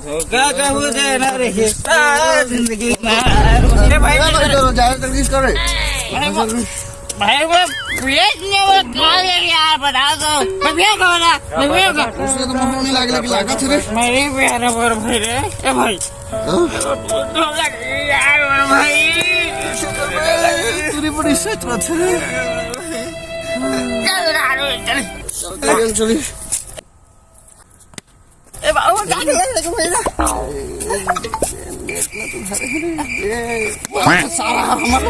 क्या हो जाए ना रे जिंदगी में भाई जल्दी करे भाई वो यार बता दो उसने तो मुंह नहीं लग लागत रे मेरे प्यारे पर भाई रे ए भाई यार भाई तूने बड़ी सच बात है चल चली ए बाबू क्या कर रहे हो भाई सारा हमारा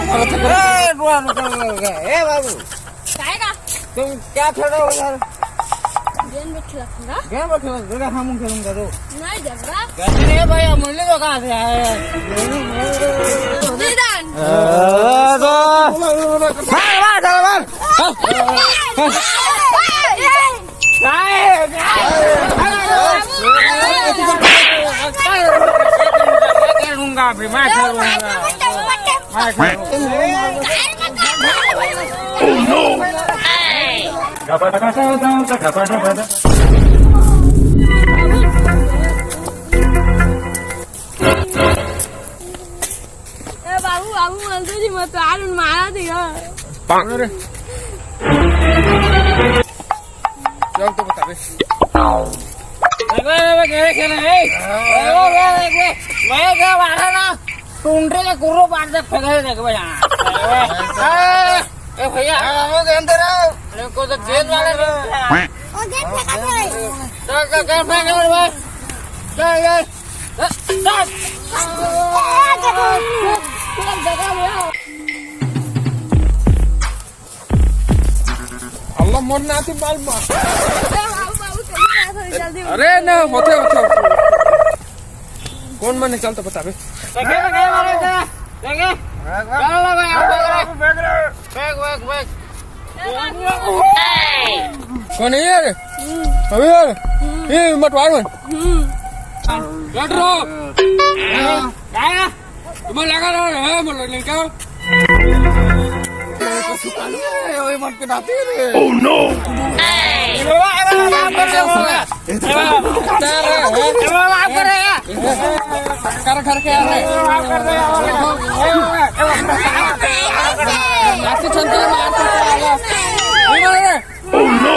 ए बाबू जाएगा तुम क्या खेल रहे हो यार गेम में खेलूंगा गेम खेलूंगा हम खेलूंगा तो नहीं जबरा नहीं भाई मुरली तो कहाँ से आए निदान करूंगा भी मैं करूंगा बाबू बाबू बोलते जी मत आरुन मारा देगा चल तो बता बे मैं क्या बात ना टूंडे के कुर्रो पार तक फेंक देख भैया ए भैया वो के अंदर आओ को तो जेल वाले ओ गेम फेंका थे क्या फेंक रहे भाई ये अल्लाह मरना आती बाल मार बाबू जल्दी अरे ना होते कौन माने चल तो बता बे कौन है यार अबे यार ये मत मार लड़ रो तुम्हें लगा रहा है बोल रहे क्या ओए मत के नाते रे ओह नो कर करके आ रहे नाचे चलते मार ओह नो